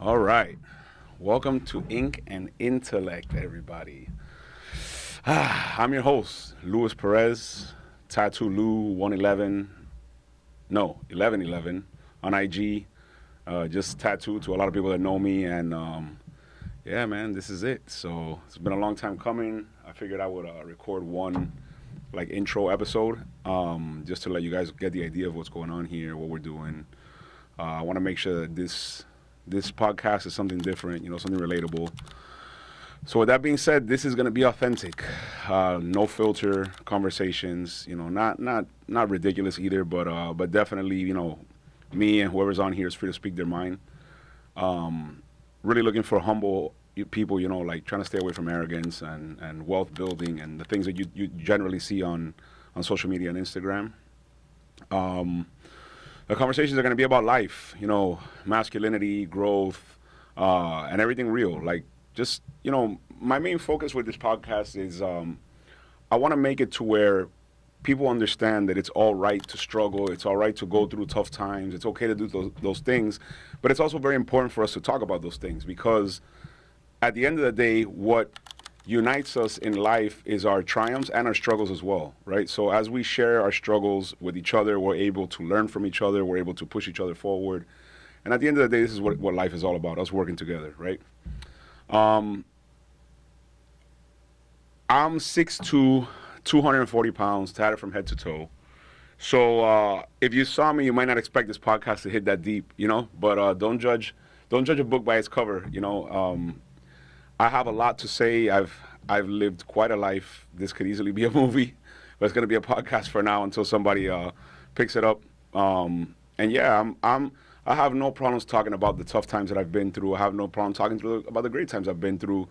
All right. Welcome to Ink and Intellect, everybody. I'm your host, Luis Perez, Tattoo Lou 111, no, 1111 on IG. Just tattooed to a lot of people that know me. And yeah, man, this is it. So it's been a long time coming. I figured I would record one like intro episode just to let you guys get the idea of what's going on here, what we're doing. I want to make sure that this podcast is something different, something relatable. So with that being said, this is going to be authentic, no filter conversations. Not ridiculous either, but definitely, me and whoever's on here is free to speak their mind. Really looking for humble people, like trying to stay away from arrogance and wealth building and the things that you generally see on social media and Instagram. The conversations are going to be about life, masculinity, growth, and everything real. Like, just, my main focus with this podcast is I want to make it to where people understand that it's all right to struggle. It's all right to go through tough times. It's okay to do those things. But it's also very important for us to talk about those things because at the end of the day, what unites us in life is our triumphs and our struggles as well, right? So as we share our struggles with each other, we're able to learn from each other, we're able to push each other forward. And at the end of the day, this is what life is all about, us working together, right? I'm 6'2", 240 pounds, tatted from head to toe. So if you saw me, you might not expect this podcast to hit that deep, but don't judge a book by its cover, I have a lot to say. I've lived quite a life. This could easily be a movie, but it's going to be a podcast for now until somebody picks it up. And yeah, I have no problems talking about the tough times that I've been through. I have no problem talking about the great times I've been through,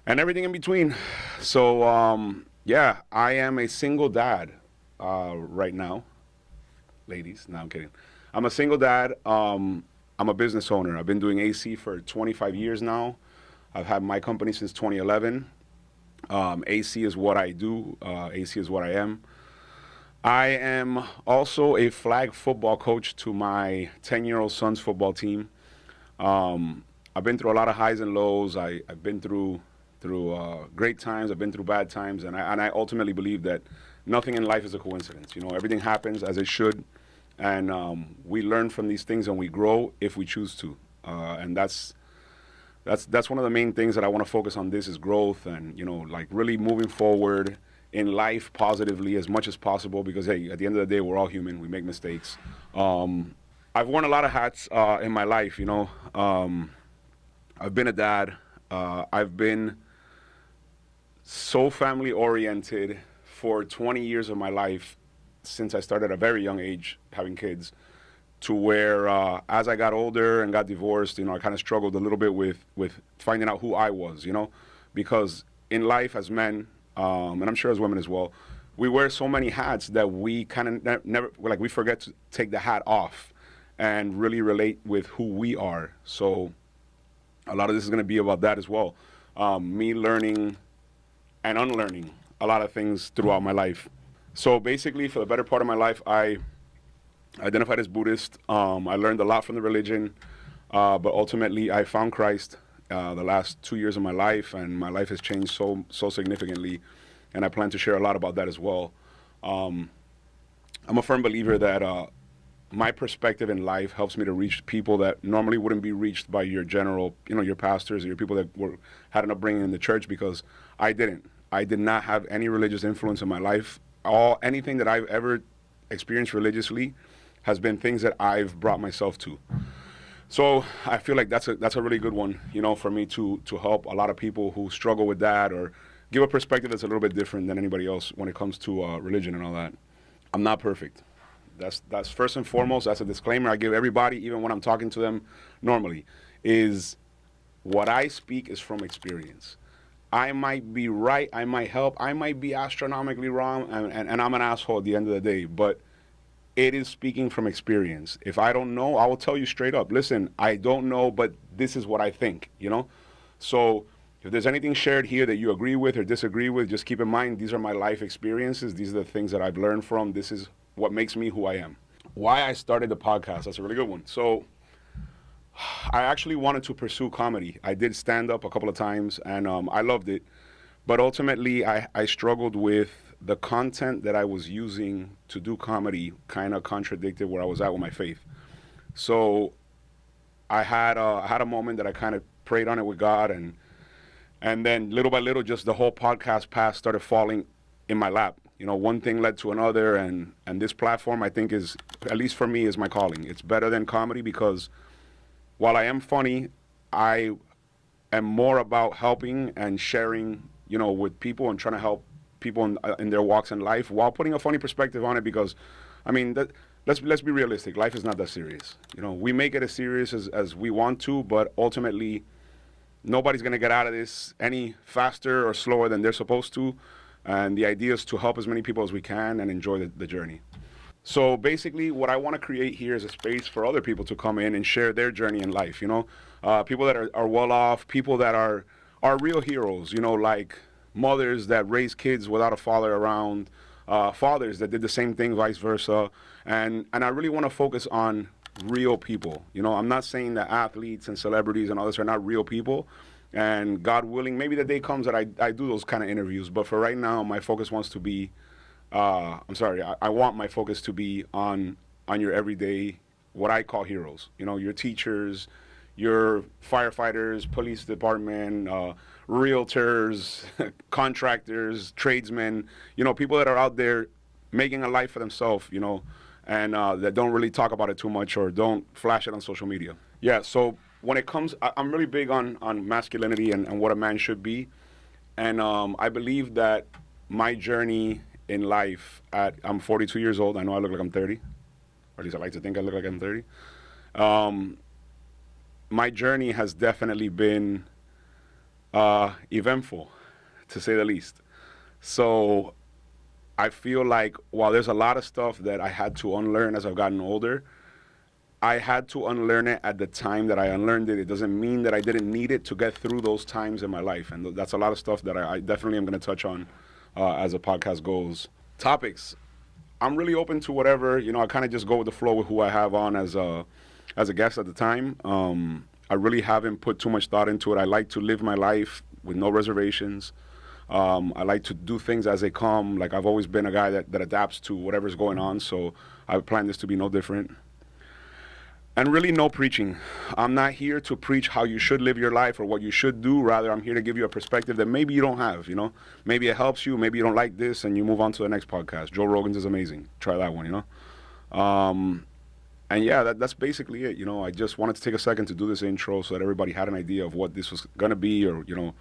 and everything in between. So yeah, I am a single dad right now, ladies. No, I'm kidding. I'm a single dad. I'm a business owner. I've been doing AC for 25 years now. I've had my company since 2011. AC is what I do. AC is what I am. I am also a flag football coach to my 10-year-old son's football team. I've been through a lot of highs and lows. I've been through great times. I've been through bad times, and I ultimately believe that nothing in life is a coincidence. Everything happens as it should, and we learn from these things and we grow if we choose to. And that's one of the main things that I want to focus on. This is growth and, like really moving forward in life positively as much as possible because, hey, at the end of the day, we're all human. We make mistakes. I've worn a lot of hats in my life, I've been a dad. I've been so family-oriented for 20 years of my life since I started at a very young age having kids, to where as I got older and got divorced, I kind of struggled a little bit with finding out who I was, because in life as men, and I'm sure as women as well, we wear so many hats that we kind of never, like we forget to take the hat off and really relate with who we are. So a lot of this is going to be about that as well. Me learning and unlearning a lot of things throughout my life. So basically, for the better part of my life, I identified as Buddhist. I learned a lot from the religion, but ultimately I found Christ the last 2 years of my life, and my life has changed so significantly, and I plan to share a lot about that as well. I'm a firm believer that my perspective in life helps me to reach people that normally wouldn't be reached by your general, your pastors or your people that had an upbringing in the church, because I didn't. I did not have any religious influence in my life. Anything that I've ever experienced religiously has been things that I've brought myself to. So I feel like that's a really good one, for me to help a lot of people who struggle with that, or give a perspective that's a little bit different than anybody else when it comes to religion and all that. I'm not perfect. That's first and foremost. That's a disclaimer I give everybody, even when I'm talking to them normally, is what I speak is from experience. I might be right, I might help, I might be astronomically wrong, and I'm an asshole at the end of the day, but it is speaking from experience. If I don't know, I will tell you straight up, listen, I don't know, but this is what I think, So if there's anything shared here that you agree with or disagree with, just keep in mind, these are my life experiences. These are the things that I've learned from. This is what makes me who I am. Why I started the podcast, that's a really good one. So I actually wanted to pursue comedy. I did stand up a couple of times, and I loved it. But ultimately, I struggled with the content that I was using to do comedy, kind of contradicted where I was at with my faith. So I had a moment that I kind of prayed on it with God, and then little by little, just the whole podcast path started falling in my lap. You know, one thing led to another, and this platform, I think, is, at least for me, is my calling. It's better than comedy because while I am funny, I am more about helping and sharing, you know, with people and trying to help people in their walks in life while putting a funny perspective on it. Because, I mean, let's be realistic. Life is not that serious. You know, we make it as serious as we want to, but ultimately, nobody's going to get out of this any faster or slower than they're supposed to. And the idea is to help as many people as we can and enjoy the journey. So basically, what I want to create here is a space for other people to come in and share their journey in life. You know, people that are well off, people that are real heroes. You know, like mothers that raise kids without a father around, fathers that did the same thing, vice versa. And I really want to focus on real people. You know, I'm not saying that athletes and celebrities and others are not real people. And God willing, maybe the day comes that I do those kind of interviews. But for right now, my focus wants to be I want my focus to be on your everyday, what I call heroes. You know, your teachers, your firefighters, police department, realtors, contractors, tradesmen. You know, people that are out there making a life for themselves. You know, and that don't really talk about it too much or don't flash it on social media. Yeah. So when it comes, I'm really big on masculinity and what a man should be, and I believe that my journey in life I'm 42 years old. I know I look like I'm 30, or at least I like to think I look like I'm 30. My journey has definitely been eventful, to say the least. So I feel like while there's a lot of stuff that I had to unlearn as I've gotten older, I had to unlearn it at the time that I unlearned it. It doesn't mean that I didn't need it to get through those times in my life. And that's a lot of stuff that I definitely am going to touch on as the podcast goes. Topics. I'm really open to whatever. You know, I kind of just go with the flow with who I have on as a guest at the time. I really haven't put too much thought into it. I like to live my life with no reservations. I like to do things as they come. Like, I've always been a guy that adapts to whatever's going on. So I plan this to be no different. And really, no preaching. I'm not here to preach how you should live your life or what you should do. Rather, I'm here to give you a perspective that maybe you don't have, you know. Maybe it helps you. Maybe you don't like this and you move on to the next podcast. Joe Rogan's is amazing. Try that one, you know. And yeah, that's basically it. You know, I just wanted to take a second to do this intro so that everybody had an idea of what this was going to be, or, you know,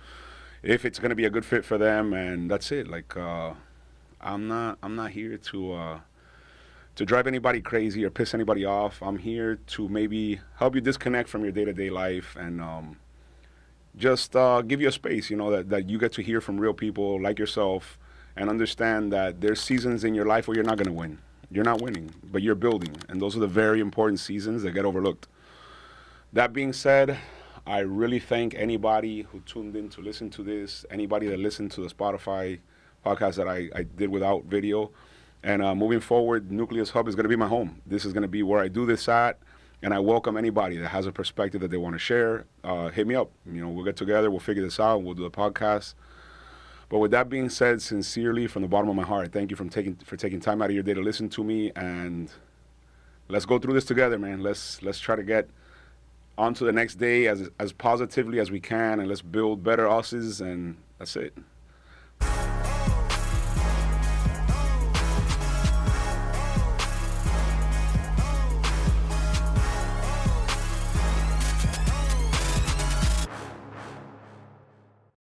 if it's going to be a good fit for them. And that's it. Like, I'm not here to drive anybody crazy or piss anybody off. I'm here to maybe help you disconnect from your day-to-day life and just give you a space, you know, that you get to hear from real people like yourself and understand that there's seasons in your life where you're not going to win. You're not winning, but you're building. And those are the very important seasons that get overlooked. That being said, I really thank anybody who tuned in to listen to this, anybody that listened to the Spotify podcast that I did without video. And moving forward, Nucleus Hub is going to be my home. This is going to be where I do this at, and I welcome anybody that has a perspective that they want to share. Hit me up. You know, we'll get together, we'll figure this out, we'll do the podcast. But with that being said, sincerely, from the bottom of my heart, thank you for taking time out of your day to listen to me, and let's go through this together, man. Let's try to get on to the next day as positively as we can, and let's build better us's, and that's it.